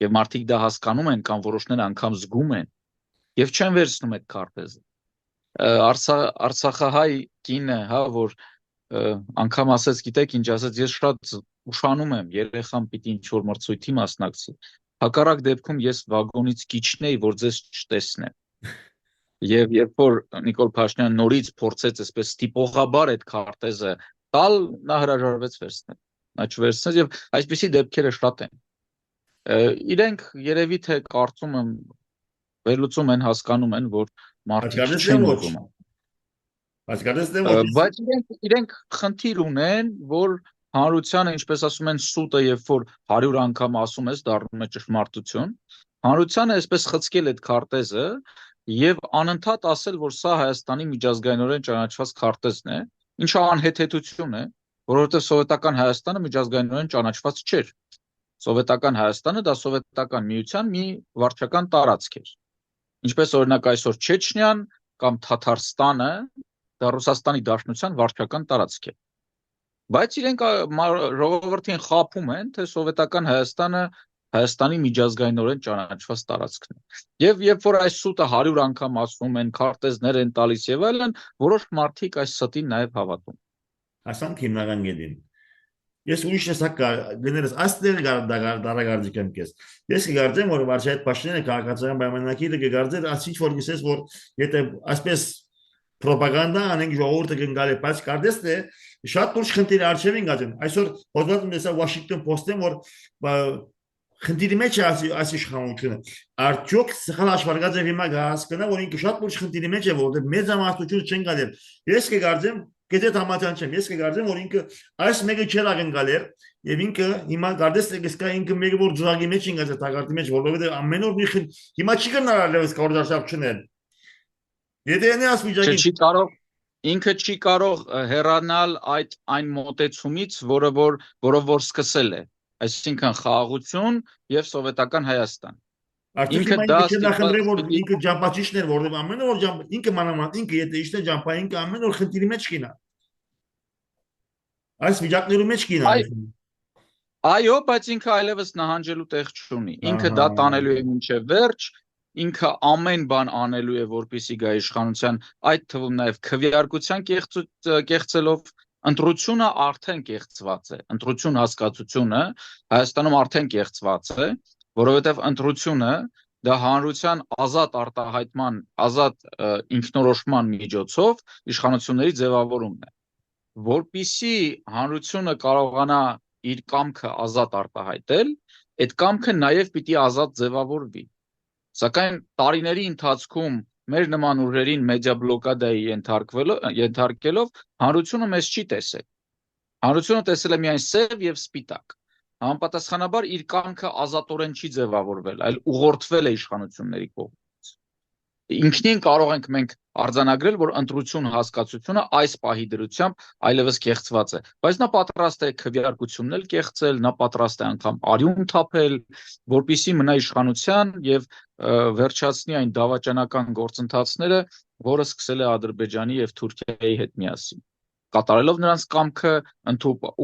եւ մարդիկ դա հասկանում են կամ որոշները անգամ զգում են եւ չեն վերցնում այդ քարտեզը։ Արցախահայ կինը, հա, որ անգամ ասեց, գիտեք ինչ, ասեց, ես շատ ուշանում եմ, երեխան պիտի ինչ-որ մրցույթի մասնակցի։ Հակառակ դեպքում ես վագոնից կիջնեի, որ ձեզ չտեսնեմ։ Եվ երբ որ Նիկոլ Փաշինյանը նորից փորձեց այսպես տիպողաբար այդ քարտեզը տալ, նա հրաժարվեց վերցնել։ Նա չվերցնեց եւ այսպիսի դեպքերը շատ են։ Իրենք երևի թե կարծում եմ վերլուծում են, հասկանում են, որ մարդիկ չեն ուզում։ Բայց իրենք խնդիր ունեն, որ հանրությանը, ինչպես ասում են, սուտը, երբ որ 100 անգամ ասում ես, դառնում է ճշմարտություն։ Հանրությանը այսպես խցկել այդ քարտեզը եւ անընդհատ ասել, որ սա Հայաստանի միջազգայինորեն ճանաչված քարտեզն է, ինչը անհեթեթություն է, որովհետեւ սովետական Հայաստանը միջազգայինորեն ճանաչված չէր։ Սովետական Հայաստանը դա սովետական միության մի վարչական տարածք էր։ Ինչպես օրինակ այսօր Չեչնիան կամ Թաթարստանը դա Ռուսաստանի Դաշնության վարչական տարածք է։ Բայց իրենք ժողովրդին խաբում են, թե սովետական Հայաստանը Հայաստանի միջազգայինորեն ճանաչված տարածքն է։ Եվ երբ որ այս սուտը 100 անգամ ասում են, քարտեզներ են տալիս եւ այլն, որոշ մարդիկ այս ստին նաեւ հավատում։ Ասանք հիմնական գեդին։ Ես ուրիշ տեսակ գներս աստեղ դարագարձիկ եմ կես։ Ես կգարձեմ, որ վարչապետ Փաշինյանը քաղաքացիական պայմանագիրը կգարձեր, ասիչ որ գսես, որ եթե այսպես պրոպագանդա անենք ժողովուրդը կգալի, բայց կարծես թե շատ լուրջ խնդիր արժևին գածեն։ Այսօր հոդվածում տեսա Washington Post-ին, որ խնդիրի մեջ է այս իշխանությունը։ Արդյոք սխալ հաշվարկած է հիմա հասկանա, որ ինքը շատ լուրջ խնդիրի մեջ է, որովհետև մեծ ամասնություն չեն գալել։ Ես կգարձեմ գեթե համաձայն չեմ, ես կգարձեմ, որ ինքը այս մեկը չէր ակնկալեր եւ ինքը հիմա գարդես կսկա ինքը մեկը որ ջրագի մեջ ինքած է տակարտի մեջ, որովհետեւ ամեն օր մի հիմա չի գնալ արլևս կորզարշավ չնել։ Եթե նա ասվիճակին Չի կարող ինքը չի կարող հեռանալ այն մոտեցումից, որով որ սկսել է, այսինքն խաղաղություն եւ սովետական Հայաստան։ Արդյոք Ինքը հիմա դա ինքը չնախնդրել որ ստիպված ինքը ջամփաչիչն էր, որովհետեւ ամեն օր ինքը մանավանդ ինքը եթե իշտե ջամփա ինքը ամեն օր խնդիրի մեջ կինա։ Այս վիճակներում մեջ կինա։ Այո, բայց ինքը այլևս նահանջելու տեղ չունի։ Ինքը դա տանելու է մինչև վերջ, ինքը ամեն բան անելու է, որպեսզի գա իշխանության, այդ թվում նաև քվեարկության կեղծելով, ընտրությունը արդեն կեղծված է։ Ընտրություն հասկացությունը Հայաստանում արդեն կեղծված է, որովհետև ընտրությունը դա հանրության ազատ արտահայտման, ազատ ինքնորոշման միջոցով իշխանությունների ձևավորումն է։ Որպեսզի հանրությունը կարողանա իր կամքը ազատ արտահայտել, այդ կամքը նաև պիտի ազատ ձևավորվի։ Սակայն տարիների ընթացքում մեր նման ուժերին մեդիա բլոկադայի ենթարկելով հանրությունը մեզ չի տեսել։ Հանրությունը տեսել է միայն սև եւ սպիտակ։ Համապատասխանաբար իր կամքը ազատորեն չի ձևավորվել, այլ ուղղորդվել է իշխանությունների կողմից։ Ինքնին կարող ենք մենք արձանագրել, որ ընտրություն հասկացությունը այս պահի դրությամբ այլևս կեղծված է, բայց նա պատրաստ է քվեարկությունն էլ կեղծել, նա պատրաստ է անգամ արյուն թափել, որպեսզի մնա իշխանության եւ վերջացնի այն դավաճանական գործընթացները, որը սկսել է Ադրբեջանի եւ Թուրքիայի հետ միասին։ Կատարելով նրանց կամքը,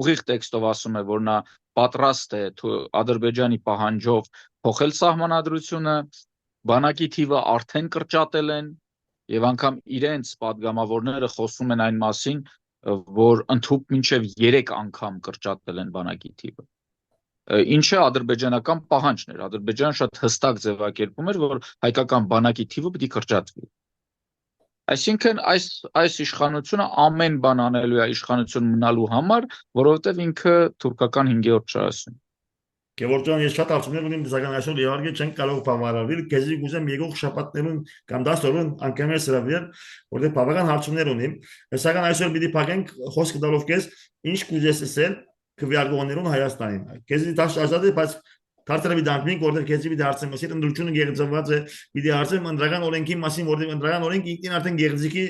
ուղիղ տեքստով ասում է, որ նա պատրաստ է Ադրբեջանի պահանջով փոխել սահմանադրությունը, բանակի թիվը արդեն կրճատել են եւ անգամ իրենց падգամավորները խոսում են այն մասին, որ ընդհանուր մինչեւ 3 անգամ կրճատել են բանակի թիվը։ Ինչը ադրբեջանական պահանջն էր։ Ադրբեջանը շատ հստակ ձևակերպում էր, որ հայկական բանակի թիվը պիտի կրճատվի։ Այսինքն այս իշխանությունը ամեն բան անելու է իշխանություն մնալու համար, որովհետեւ ինքը թուրքական 5-րդ շահասուն։ Գևորգյան, ես շատ հարցումներ ունեմ, սակայն այսօր իհարկե չենք կարող բավարարվել, քեզի գուզեմ եկող շաբաթներուն կամ 10 օրուն անգամ ես հրավիրել, որտեղ բավական հարցումներ ունեմ, սակայն այսօր պիտի փակենք խոսքը տալով քեզ, ինչ կուզես ասել քվեարկողներուն Հայաստանին։ Քեզի դաշտ ազատ է, բայց Քարտերը դանկնիկ, որտեղ քեզի պիտի հարցեմ, ասի ընդրությունը գեղեցված է, պիտի հարցեմ ընդրական օրենքի մասին, որտեղ ընդրական օրենքը ինքնին արդեն գեղեցիկի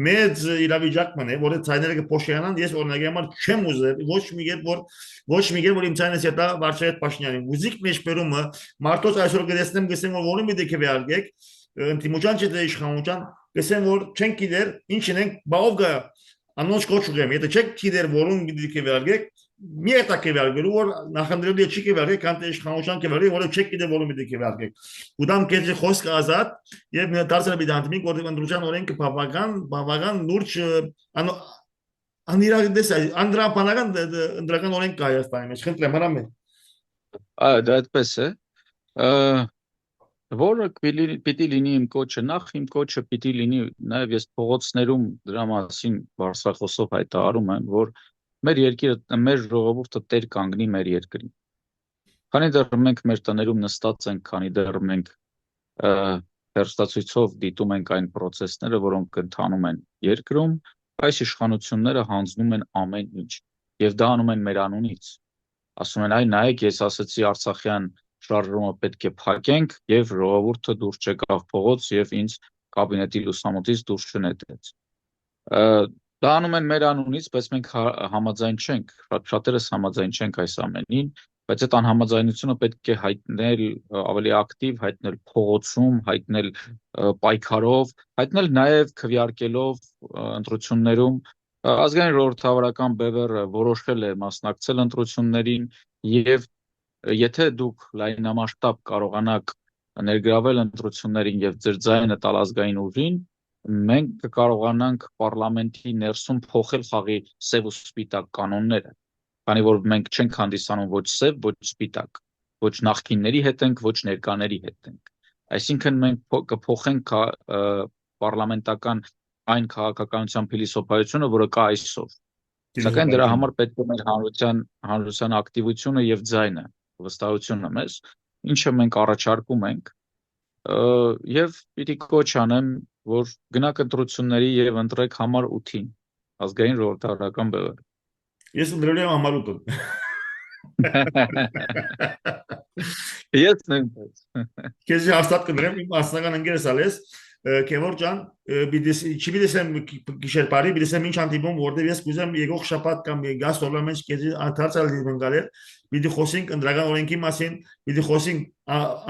մեծ իրավիճակն է, որտեղ ցայները կփոշյանան, ես օրինակի համար չեմ ուզել, ոչ մի կերպ որ իմ ցայնը սետա Վարչապետ Փաշինյանին։ Ուզիկ մեջբերումը մարդոց այսօր գտեսնեմ գսեմ որ որում պիտի քվեարկեք, ընդդիմության չէ իշխանության, գսեմ որ չենք գիտեր, ինչն ենք, բաղով գա անոնց կոչ ուղեմ, եթե չեք գիտեր որում պիտի քվեարկեք մի է քվեարկելու որ նախընտրելի է չի քվեարկել քան թե իշխանության քվեարկել որը չեք գիտեր որում պիտի քվեարկեք ուդամ քեզի խոսքը ազատ եւ դարձել է դանդմիկ որտեղ ընդրության օրենքը բավական լուրջ անիրագդես անդրապանական ընդրական օրենք կա Հայաստանի մեջ խնդրեմ հրամ է դա այդպես է որը պիտի լինի իմ կոչը նախ իմ կոչը պիտի լինի նաեւ ես փողոցներում դրա մասին բարձրախոսով հայտարարում եմ որ մեր երկիրը մեր ժողովուրդը տեր կանգնի մեր երկրին քանի դեռ մենք մեր տներում նստած ենք քանի դեռ մենք հերոստացույցով դիտում ենք այն process-ները որոնք ընթանում են երկրում այս իշխանությունները հանձնում են ամեն ինչ եւ դա անում են մեր անունից ասում են այ նայեք ես ասացի Արցախյան շարժումը պետք է փակենք եւ ժողովուրդը դուրս չեկավ փողոց եւ ինձ կաբինետի լուսամուտից դուրս չնետեց դա անում են մեր անունից բայց մենք համաձայն չենք շատերս համաձայն չենք այս ամենին բայց այդ անհամաձայնությունը պետք է հայտնել ավելի ակտիվ հայտնել փողոցում հայտնել պայքարով հայտնել նաեւ քվեարկելով ընտրություններում ազգային ժողովրդավարական բևեռը որոշել է մասնակցել ընտրություններին եւ եթե դուք լայնամասշտաբ կարողանաք ներգրավել ընտրություններին եւ ձեր ձայնը տալ ազգային ուժին մենք կկարողանանք պարլամենտի ներսում փոխել խաղի սև ու սպիտակ կանոնները քանի որ մենք չենք հանդիսանում ոչ սև ոչ սպիտակ ոչ նախկինների հետ ենք ոչ ներկաների հետ ենք այսինքն մենք կփոխենք պարլամենտական այն քաղաքականության փիլիսոփայությունը որը կա այսօր սակայն դրա համար պետք է մեր հանրության ակտիվությունը եւ ձայնը վստահությունը մեզ ինչը մենք առաջարկում ենք եւ պիտի կոչ անեմ որ գնաք ընտրությունների եւ ընտրեք համար 8-ին ազգային ժողովրդավարական բևեռ։ Ես ընդրել եմ համարուտը։ Ես նույնպես։ Քեզ հաստատ կներեմ իմ մասնական ընկերս ալես Քևոր ջան, չբիդեսեմ գիշեր բարի, բիդեսեմ ինչ անտիպում, որտեղ ես կուզեմ եկող շաբաթ կամ գաս օրվա մեջ քեզ անդրադարձալ դիտում գալեր, պիտի խոսենք ընդրական օրենքի մասին, պիտի խոսենք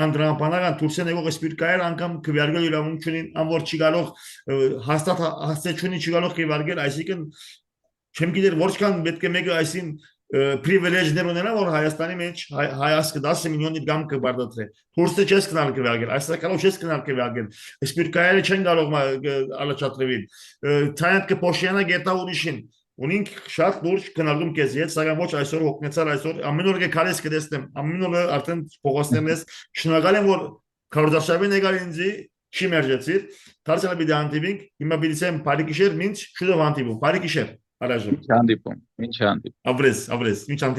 անդրանապանական Թուրքիան եկող սպիրկայեր անգամ քվեարկել իրավունք չունին, ան որ չի գալով հաստատ հաստատությունի չի գալով քվեարկել, այսինքն չեմ գիտեր որքան պետք է մեկը այսին privilegeներ ունենա որ Հայաստանի մեջ հայասկը 10 միլիոն դրամ կբարդատրե Թուրքիա չես կնալ կվագել այստեղ կարող չես կնալ կվագել սպիրկայերը չեն կարող ալաչատրվին ցանդ կփոշյանա գետա ուրիշին ունինք շատ լուրջ քննարկում կեզ հետ սակայն ոչ այսօր հոգնեցար այսօր ամեն օր կքարես կդեսնեմ ամեն օր արդեն փողոցներն ես շնորհակալ եմ որ քարոզաշավին եկար ինձի չի մերժեցիր դարձյալ բիդի անտիվինք հիմա բիդիսեմ բարի գիշեր մինչ շուտով անտիվում բարի գիշեր Առաջ Ինչ հանդիպում, ինչ հանդիպում։ Abrez, ինչ